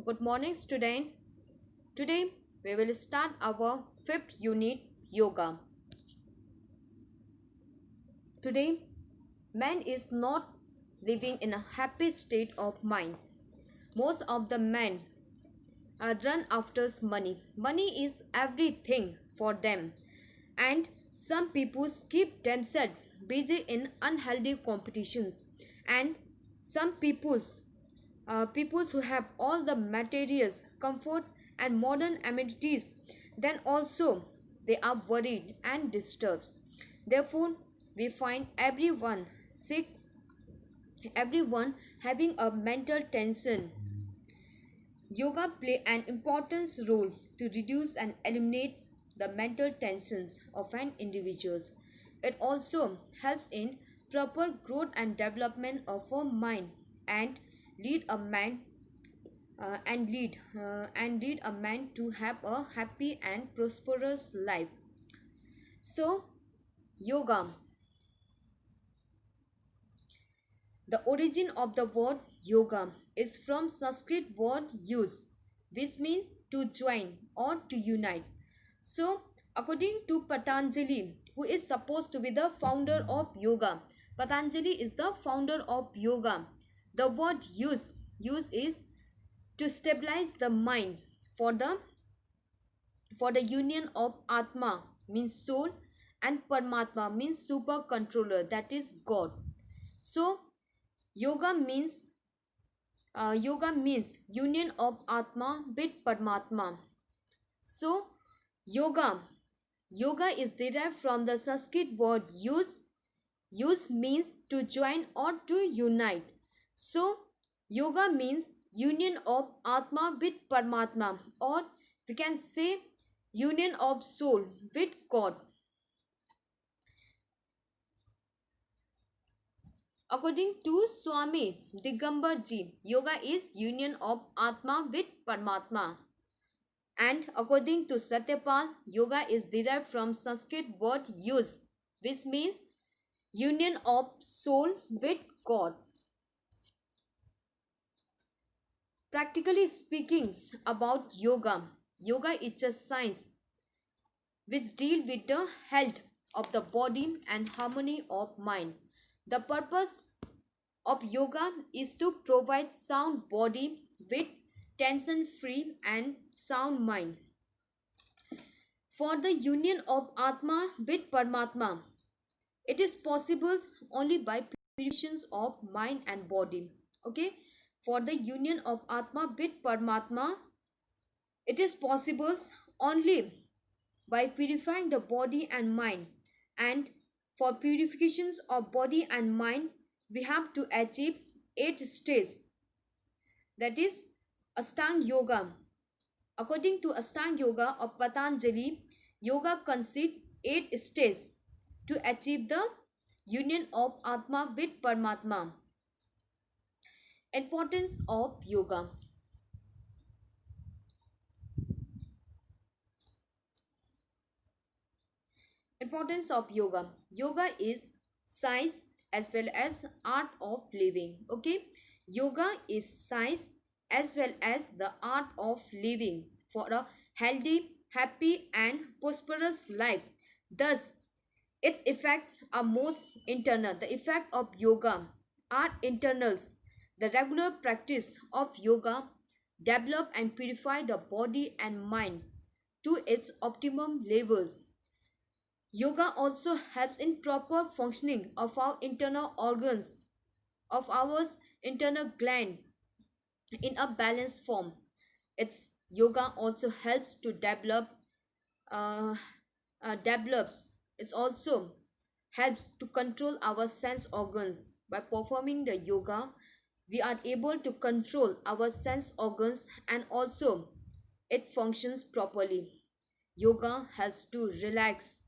Good morning, student. Today we will start our fifth unit, yoga. Today, man is not living in a happy state of mind. Most of the men run after money. Money is everything for them, and some people keep themselves busy in unhealthy competitions, and some peoples who have all the materials, comfort, and modern amenities, then also they are worried and disturbed. Therefore, we find everyone sick, everyone having a mental tension. Yoga play an important role to reduce and eliminate the mental tensions of an individual. It also helps in proper growth and development of a mind and lead a man and lead a man to have a happy and prosperous life. So, yoga. The origin of the word yoga is from Sanskrit word use, which means to join or to unite. So, according to Patanjali, who is supposed to be the founder of yoga, Patanjali is the founder of yoga. The word use is to stabilize the mind for the union of Atma means soul and Paramatma means super controller, that is God. So yoga means union of Atma with Paramatma. So yoga yoga is derived from the Sanskrit word use. Use means to join or to unite. So yoga means union of Atma with Paramatma, or we can say union of soul with God. According to Swami Digambar Ji, yoga is union of Atma with Paramatma. And according to Satyapal, yoga is derived from Sanskrit word use, which means union of soul with God. Practically speaking about yoga, yoga is a science which deal with the health of the body and harmony of mind. The purpose of yoga is to provide sound body with tension free and sound mind. For the union of Atma with Paramatma, it is possible only by purifications of mind and body. Okay, for the union of Atma with Paramatma, it is possible only by purifying the body and mind. And for purifications of body and mind, we have to achieve 8 stages, that is Ashtanga Yoga. According to Ashtanga Yoga of Patanjali, yoga consists 8 stages to achieve the union of Atma with Paramatma. Importance of yoga. Importance of yoga. Yoga is science as well as art of living. Okay, yoga is science as well as the art of living for a healthy, happy, and prosperous life. Thus, its effects are most internal. The effect of yoga are internals. The regular practice of yoga develop and purify the body and mind to its optimum levels. Yoga also helps in proper functioning of our internal organs, of our internal gland in a balanced form. Its yoga also helps to uh, develops. It also helps to control our sense organs. By performing the yoga, we are able to control our sense organs, and also it functions properly. Yoga helps to relax.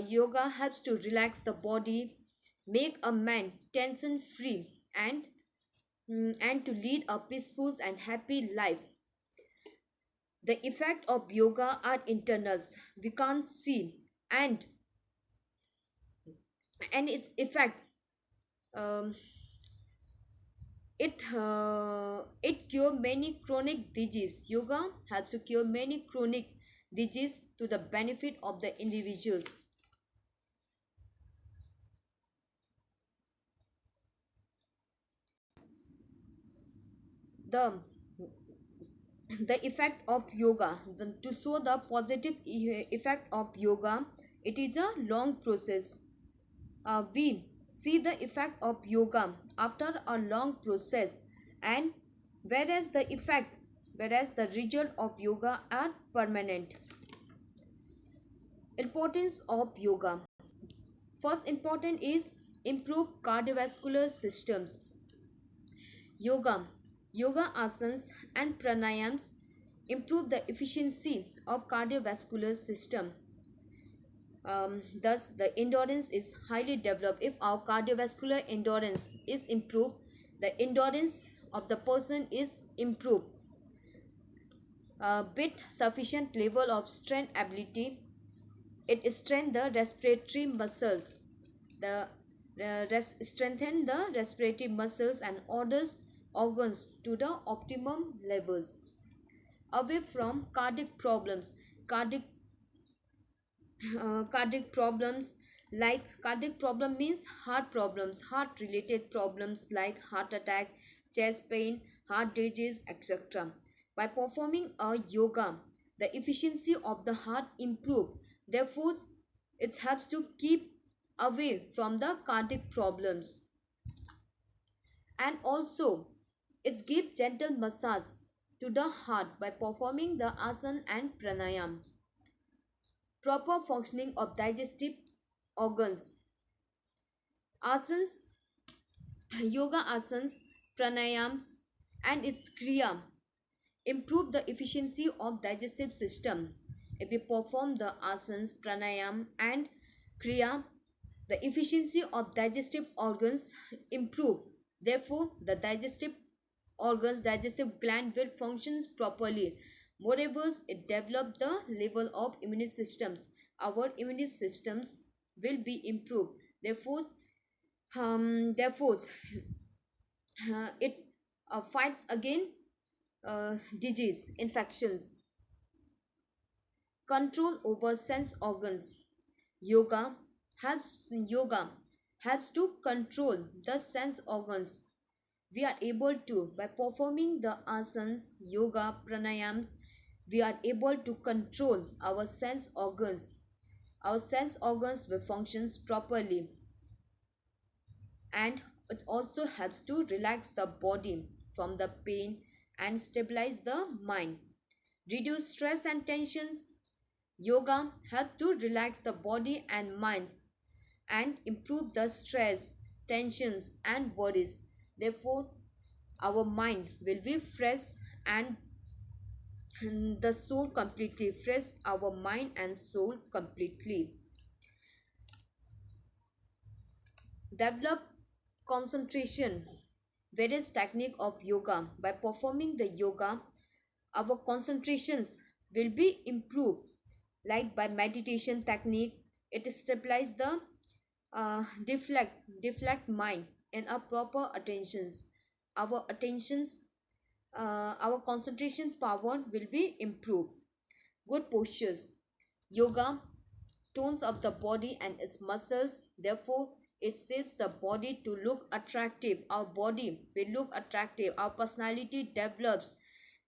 Yoga helps to relax the body, make a man tension free, and to lead a peaceful and happy life. The effect of yoga are internals. We can't see, and its effect um, It cure many chronic disease. Yoga helps to cure many chronic disease to the benefit of the individuals. The effect of yoga, to show the positive effect of yoga, it is a long process. We see the effect of yoga after a long process, and whereas the effect whereas the result of yoga are permanent. Importance of yoga: first important is improve cardiovascular systems. Yoga asanas and pranayams improve the efficiency of cardiovascular system. Thus the endurance is highly developed. If our cardiovascular endurance is improved, the endurance of the person is improved. With sufficient level of strength ability, it strengthens the respiratory muscles. The strengthen the respiratory muscles and orders organs to the optimum levels. Away from cardiac problems. Cardiac problems, like cardiac problem means heart related problems like heart attack, chest pain, heart disease, etc. By performing a yoga, the efficiency of the heart improve. Therefore, it helps to keep away from the cardiac problems. And also it gives gentle massage to the heart by performing the asana and pranayam. Proper functioning of digestive organs. Asanas, yoga asanas, pranayams, and its kriya improve the efficiency of digestive system. If we perform the asanas, pranayam, and kriya, the efficiency of digestive organs improve. Therefore, the digestive gland will functions properly. Moreover, it develop the level of immune systems. Our immune systems will be improved. Therefore, it fights against disease, infections. Control over sense organs. Yoga helps to control the sense organs. We are able to, by performing the asanas, yoga, pranayams, we are able to control our sense organs. Our sense organs will functions properly, and it also helps to relax the body from the pain and stabilize the mind. Reduce stress and tensions. Yoga helps to relax the body and minds and improve the stress, tensions, and worries. Therefore, our mind will be fresh, and the soul completely fresh, our mind and soul completely. Develop concentration. Various technique of yoga. By performing the yoga, our concentrations will be improved. Like by meditation technique, it stabilize the deflect mind and our proper attentions. Our attentions, our concentration power will be improved. Good postures. Yoga tones up the body and its muscles. Therefore, it shapes the body to look attractive. Our body will look attractive. Our personality develops.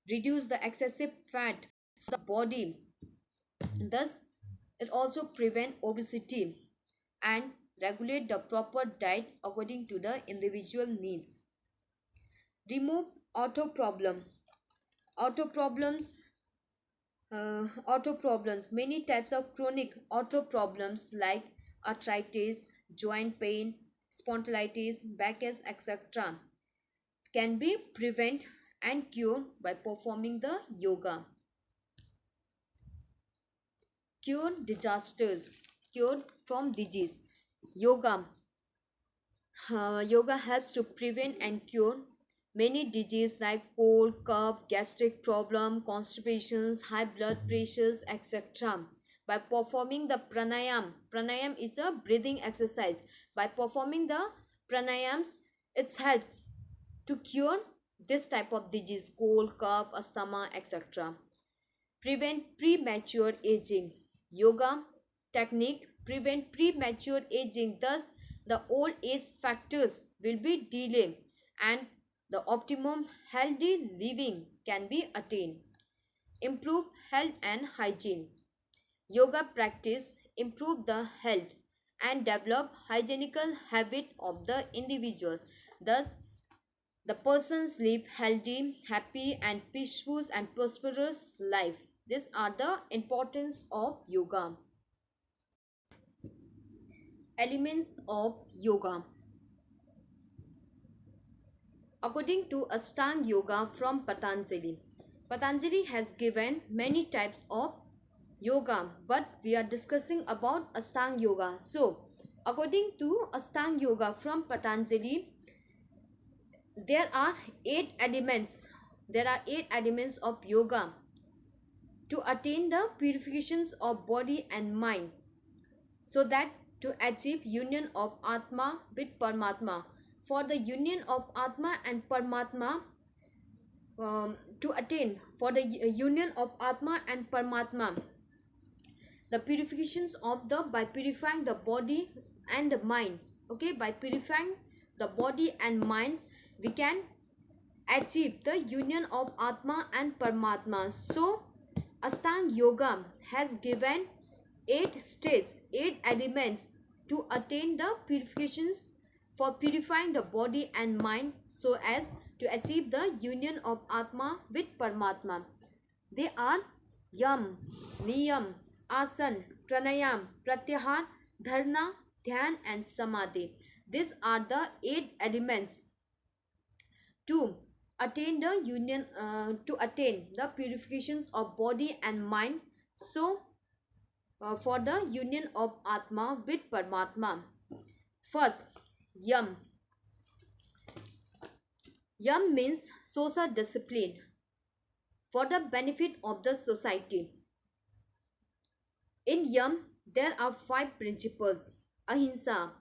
Reduce the excessive fat of the body. Thus, it also prevent obesity and regulate the proper diet according to the individual needs. Remove auto problem. Auto problems. Auto problems. Many types of chronic auto problems like arthritis, joint pain, spondylitis, backache, etc. can be prevented and cured by performing the yoga. Cure disasters. Cured from disease. Yoga. Yoga helps to prevent and cure many diseases like cold, cough, gastric problem, constipations, high blood pressures, etc. By performing the pranayam is a breathing exercise. By performing the pranayams, it's help to cure this type of disease, cold, cough, asthma, etc. Prevent premature aging. Yoga technique prevent premature aging. Thus, the old age factors will be delayed and the optimum healthy living can be attained. Improve health and hygiene. Yoga practice improve the health and develop hygienical habit of the individual. Thus, the persons live healthy, happy, and peaceful and prosperous life. These are the importance of yoga. Elements of yoga. According to Ashtanga Yoga from Patanjali, Patanjali has given many types of yoga, but we are discussing about Ashtanga Yoga. So, according to Ashtanga Yoga from Patanjali, there are 8 elements. There are 8 elements of yoga to attain the purifications of body and mind, so that to achieve union of Atma with Paramatma. For the union of Atma and Paramatma, to attain for the union of Atma and Paramatma, the purifications of the by purifying the body and the mind. Okay, by purifying the body and minds, we can achieve the union of Atma and Paramatma. So, Ashtanga Yoga has given 8 stages, 8 elements to attain the purifications for purifying the body and mind so as to achieve the union of Atma with Paramatma. They are Yam, Niyam, Asan, Pranayam, Pratyahar, Dharna, Dhyan, and Samadhi. These are the 8 elements to attain the union, to attain the purifications of body and mind. So, for the union of Atma with Paramatma. First, Yam. Yam means social discipline for the benefit of the society. In Yam, there are 5 principles: Ahimsa,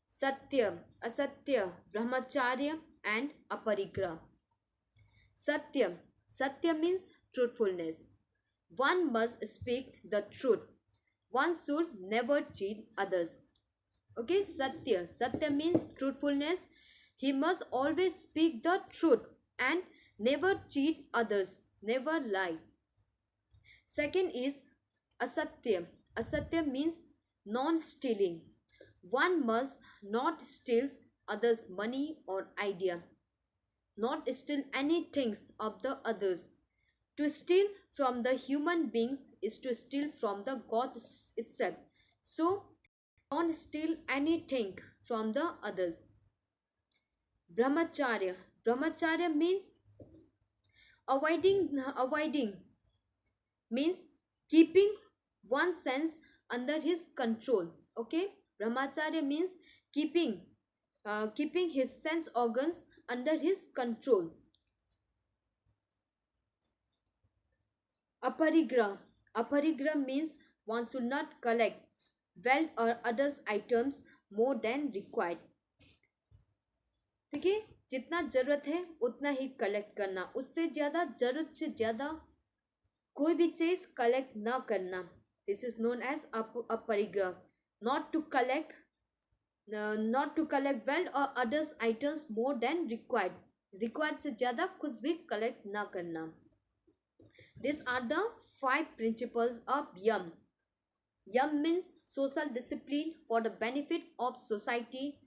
Satya, Asatya, Brahmacharya, and Aparigraha. Satya. Satya means truthfulness. One must speak the truth. One should never cheat others. Okay, Satya. Satya means truthfulness. He must always speak the truth and never cheat others, never lie. Second is Asatya. Asatya means non-stealing. One must not steal others' money or idea, not steal any things of the others. To steal from the human beings is to steal from the God itself. So, don't steal anything from the others. Brahmacharya. Brahmacharya means avoiding means keeping one's sense under his control. Okay, Brahmacharya means keeping keeping his sense organs under his control. Aparigraha. Aparigraha means one should not collect wealth or others items more than required. ठीक है, जितना जरूरत है उतना ही collect करना, उससे ज्यादा, जरूरत से ज्यादा कोई भी चीज कलेक्ट ना करना. This is known as aparigraha. Not to collect not to collect wealth or others items more than required. Required से ज़्यादा कुछ भी collect ना करना. These are the 5 principles of Yam. Yam means social discipline for the benefit of society.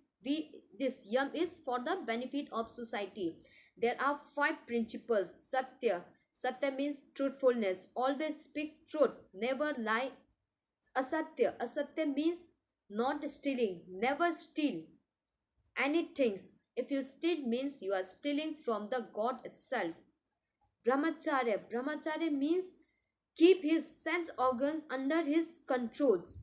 This Yam is for the benefit of society. There are 5 principles. Satya. Satya means truthfulness. Always speak truth. Never lie. Asatya. Asatya means not stealing. Never steal anything. If you steal means you are stealing from the God itself. Brahmacharya. Brahmacharya means keep his sense organs under his controls.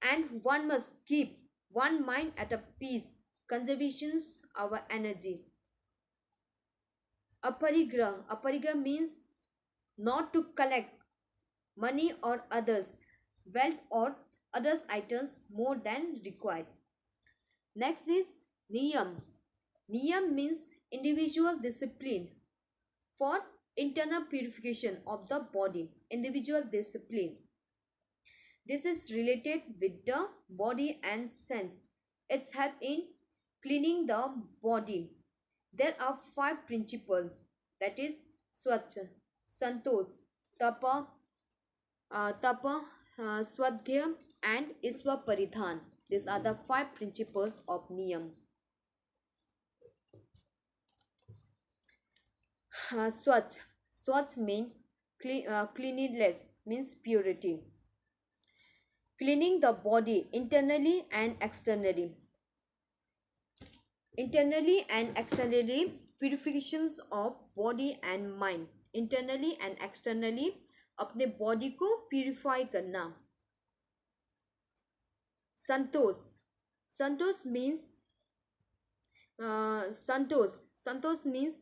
And one must keep one mind at a peace. Conservations our energy. Aparigraha. Aparigraha means not to collect money or others, wealth or others items more than required. Next is Niyam. Niyam means individual discipline for internal purification of the body. Individual discipline. This is related with the body and sense. It's help in cleaning the body. There are five principles, that is Swachh, Santosh, Tapa, Tapa, Swadhyam and Iswa Paridhan. These are the five principles of Niyam. Swachh. Swachh means cleanliness, means purity. Cleaning the body internally and externally. Internally and externally, purifications of body and mind. Internally and externally, अपने body को purify करना. Santosh. Santosh means Santosh means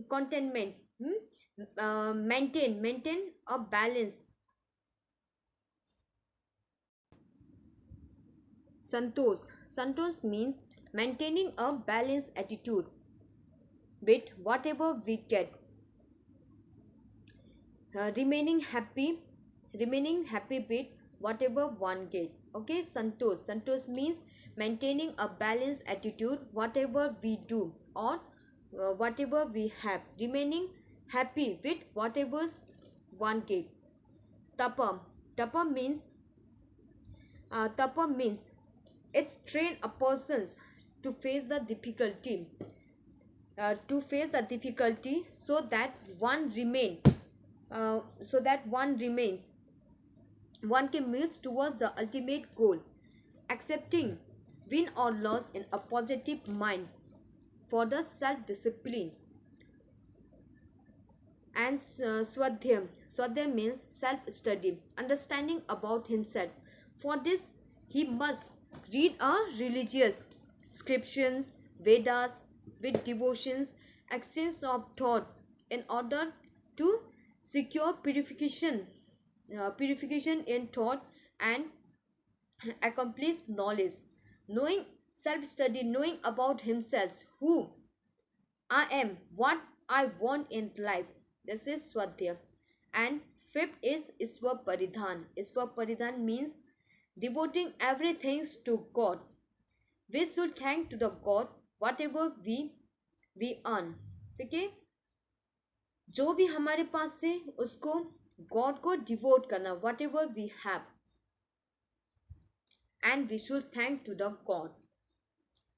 contentment. Maintain a balance. Santosh means maintaining a balanced attitude with whatever we get. Remaining happy with whatever one get. Okay, Santosh means maintaining a balanced attitude whatever we do or whatever we have. Remaining happy with whatever's one get. Tapa means it's train a persons to face the difficulty so that one remains one can move towards the ultimate goal, accepting win or loss in a positive mind for the self-discipline. And Swadhyam means self-study, understanding about himself. For this, he must read a religious scriptures, Vedas with devotions, exchange of thought in order to secure purification in thought and accomplish knowledge. Knowing self-study, knowing about himself, who I am, what I want in life. This is Swadhyam. And fifth is Iswa Paridhan. Iswa Paridhan means devoting everything to God. We should thank to the God whatever we earn. ठीक है, जो भी हमारे पास से उसको God को devote करना, whatever we have, and we should thank to the God.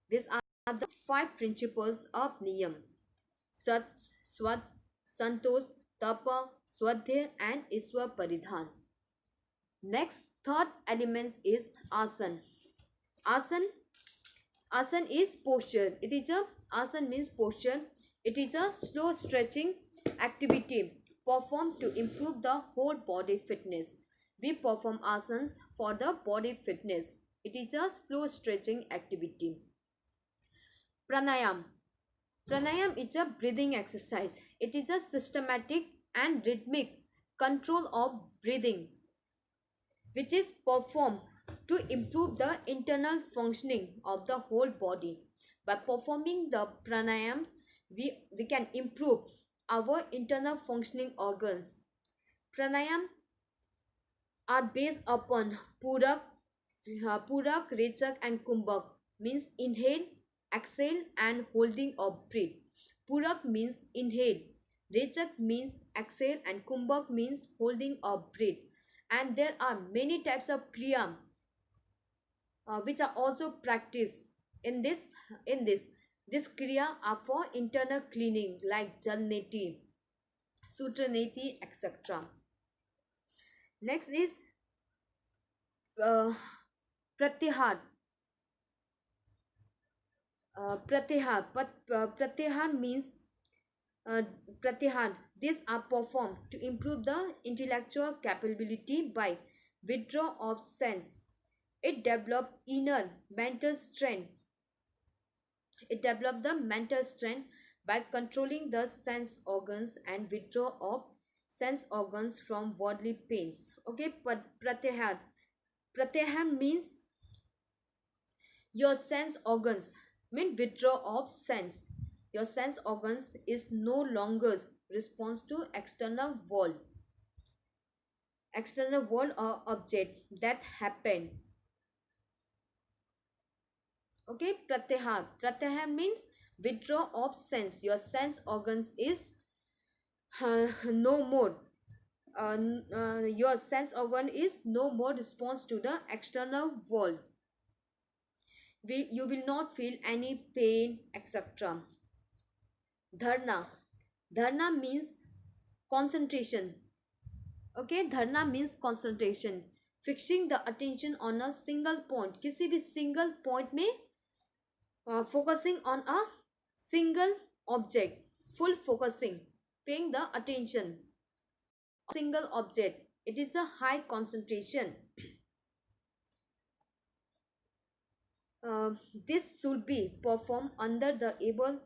These are the five principles of Niyam: Sat, Swat, Santosh, Tapa, Swadhyay and Iswa Paridhan. Next, third elements is Asan. Asan Asan is posture. Asan means posture. It is a slow stretching activity performed to improve the whole body fitness. We perform asanas for the body fitness. It is a slow stretching activity. Pranayam. Pranayam is a breathing exercise. It is a systematic and rhythmic control of breathing which is performed to improve the internal functioning of the whole body. By performing the pranayams, we can improve our internal functioning organs. Pranayam are based upon Purak, Rechak and Kumbhak, means inhale, exhale and holding of breath. Purak means inhale, Rechak means exhale and Kumbhak means holding of breath. And there are many types of kriya which are also practiced in this kriya are for internal cleaning like Jalneti, Sutraneti, etc. Next is uh, Pratyahar. Pratyahar means uh, Pratyahar. These are performed to improve the intellectual capability by withdrawal of sense. It develops inner mental strength. It develops the mental strength by controlling the sense organs and withdraw of sense organs from bodily pains. Okay, but Pratyahar. Pratyahar means Your sense organs mean withdraw of sense. Your sense organs is no longer response to external world or object that happen. Okay, pratyahar means withdraw of sense. Your sense organs is no more. Your sense organ is no more response to the external world. You will not feel any pain, etc. Dharna. Dharna means concentration. Okay, dharna means concentration. Fixing the attention on a single point. किसी भी single point में focusing on a single object. Full focusing. Paying the attention. Single object. It is a high concentration. Uh, this should be performed under the able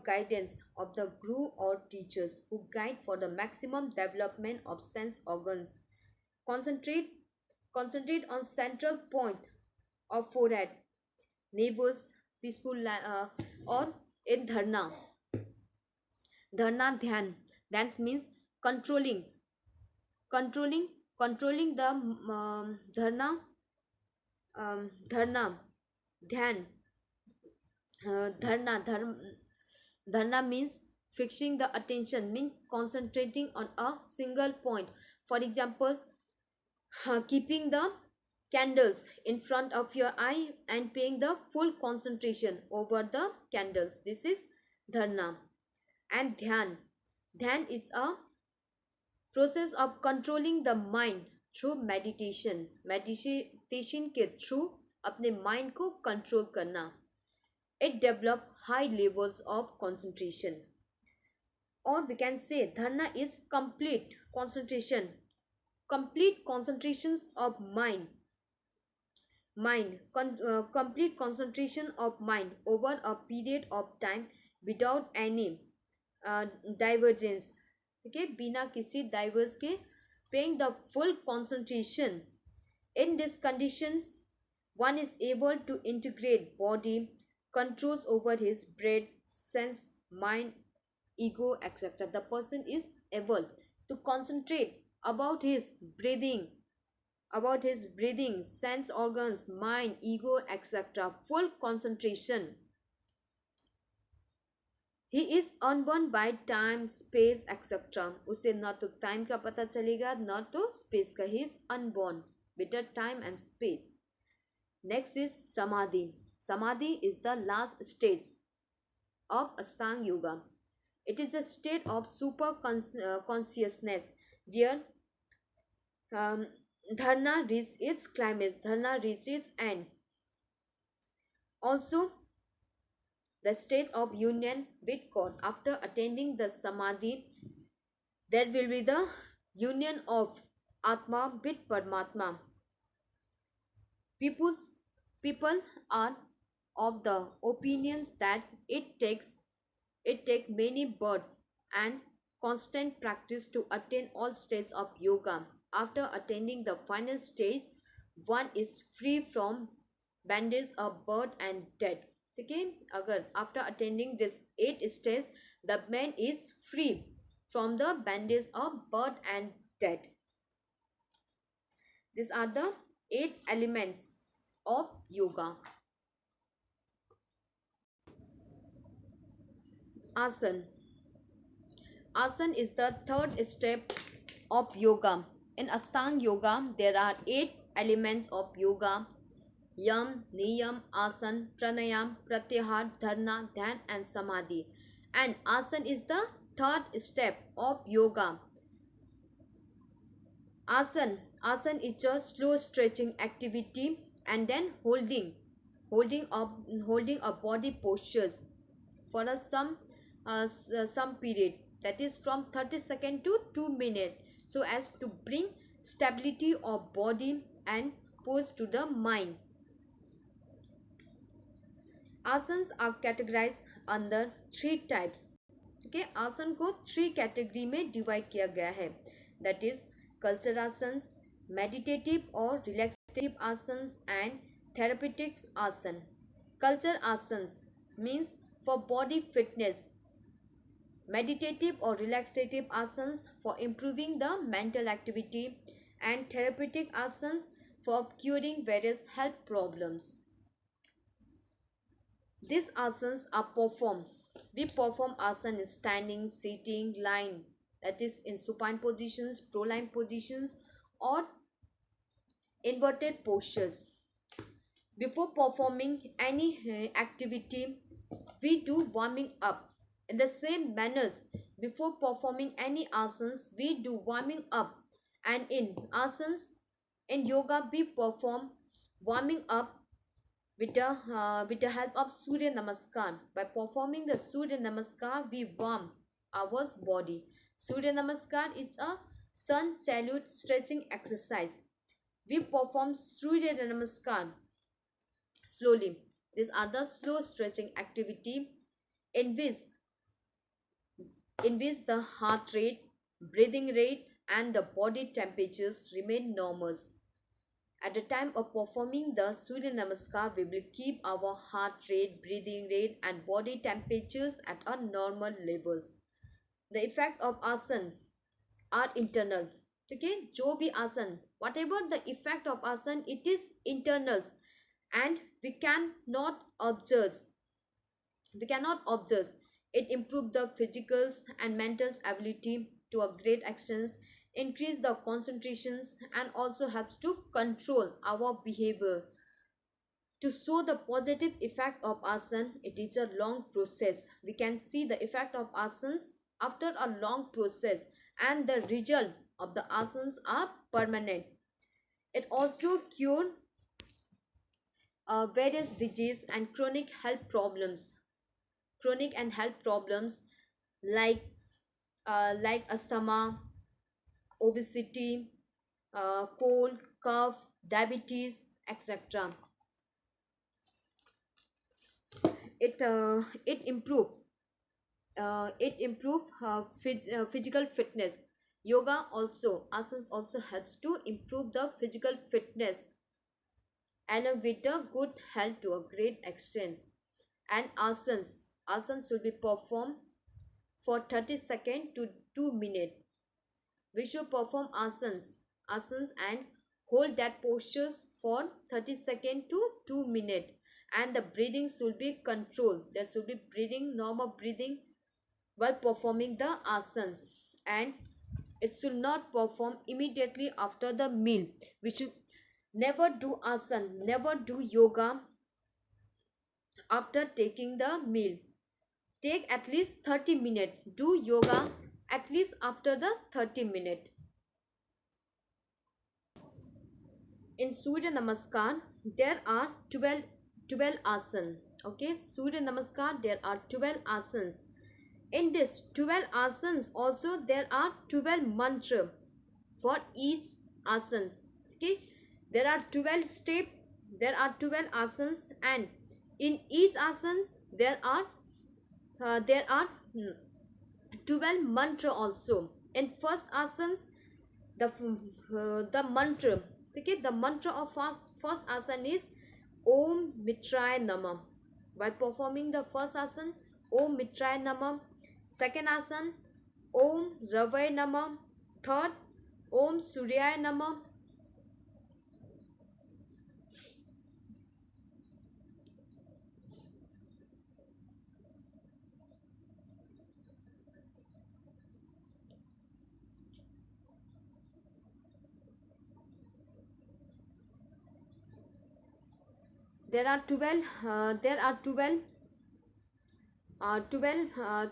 guidance of the guru or teachers who guide for the maximum development of sense organs. Concentrate concentrate on central point of forehead, navels, or in dharna. Dharna dhyan. That means controlling, controlling, controlling the dharna, dhyan. Dharna dharna means fixing the attention, means concentrating on a single point. For example, keeping the candles in front of your eye and paying the full concentration over the candles. This is dharna. And dhyan is a process of controlling the mind through meditation के through अपने mind को control करना. It develop high levels of concentration. Or we can say dharna is complete concentrations of complete concentration of mind over a period of time without any divergence. Okay, बिना किसी diverse के paying the full concentration. In these conditions, one is able to integrate body controls over his breath, sense, mind, ego, etc. The person is able to concentrate about his breathing, sense organs, mind, ego, etc. Full concentration. He is unborn by time, space, etc. उसे न तो time का पता चलेगा न तो space का. He is unborn with the time and space. Next is samadhi. Samadhi is the last stage of Ashtanga Yoga. It is a state of super consciousness where dharna reaches its climax, dharna reaches its end. Also, the state of union with God. After attaining the samadhi, there will be the union of Atma with Paramatma. People are of the opinions that it takes many births and constant practice to attain all states of yoga. After attaining the final stage, one is free from bondage of birth and death. Okay, agar after attaining this 8 stages, the man is free from the bondage of birth and death. These are the 8 elements of yoga. Asan. Asan is the third step of yoga. In Ashtanga Yoga, there are 8 elements of yoga: yam, niyam, asan, pranayam, pratyahar, dharna, dhyan, and samadhi. And asan is the third step of yoga. Asan is a slow stretching activity, and then holding a body postures for some period, that is from 30 seconds to 2 minutes, so as to bring stability of body and pose to the mind. Asanas are categorized under 3 types. Okay, आसन को 3 category में divide किया गया है. That is culture asanas, meditative or relaxative asanas, and therapeutics asan. Culture asans means for body fitness. Meditative or relaxative asanas for improving the mental activity, and therapeutic asanas for curing various health problems. These asanas are performed. We perform asana in standing, sitting, lying, that is in supine positions, proline positions, or inverted postures. Before performing any activity, we do warming up. In the same manners, before performing any asanas, we do warming up. And in asanas, in yoga, we perform warming up with the help of Surya Namaskar. By performing the Surya Namaskar, we warm our body. Surya Namaskar is a sun salute stretching exercise. We perform Surya Namaskar slowly. These are the slow stretching activity in which, the heart rate, breathing rate, and the body temperatures remain normal. At the time of performing the Surya Namaskar, we will keep our heart rate, breathing rate, and body temperatures at a normal levels. The effect of asana are internal. Okay, जो भी आसन, whatever the effect of asana, it is internals, and we cannot observe. It improve the physical and mental ability to a great extent, increase the concentrations, and also helps to control our behavior. To show the positive effect of asana, it is a long process. We can see the effect of asanas after a long process, and the result of the asanas are permanent. It also cure various disease and chronic and health problems like asthma, obesity, cold, cough, diabetes, etc. It improve physical fitness. Yoga also, asanas also helps to improve the physical fitness and with a good health to a great extent. And asanas should be performed for 30 seconds to 2 minutes. We should perform asanas and hold that postures for 30 seconds to 2 minutes. And the breathing should be controlled. There should be normal breathing while performing the asanas, and it should not perform immediately after the meal. We should never do asana, never do yoga after taking the meal. Take at least 30 minutes. Do yoga at least after the 30 minutes. In Surya Namaskar, there are 12 asanas. Okay, Surya Namaskar, there are 12 asanas. In this 12 asanas, also there are 12 mantra for each asanas. Okay, there are 12 step, there are 12 asanas, and in each asanas there are 12 mantra also. In first asanas, the mantra, okay, the mantra of first asana is Om Mitray Namah. While performing the first asana, Om Mitray Namah. Second asana, Om Ravay Namah. Third, Om Suryay Namah. There are 12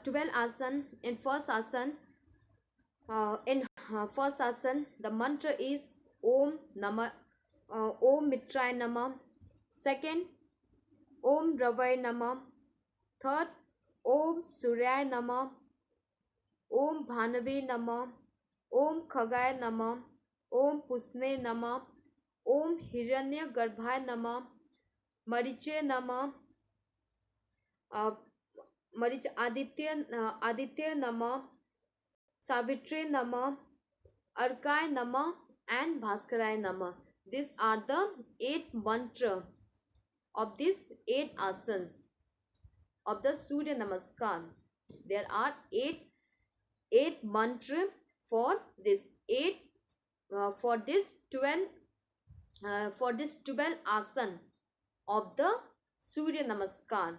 12 asan. In first asan, the mantra is Om Namah, Om Mitray Namah. Second, Om Ravay Namah. Third, Om Suryay Namah. Om Bhanave Namah. Om Khagay Namah. Om Pusne Namah. Om Hiranya Garbhay Namah. Mariche Namah. Marich Aditya Namah. Savitri Namah. Arkai Namah, and Bhaskaray Namah. These are the 8 mantra of these 8 asanas of the Surya Namaskar. There are eight mantra for this 12 for this 12 asan of the Surya Namaskar.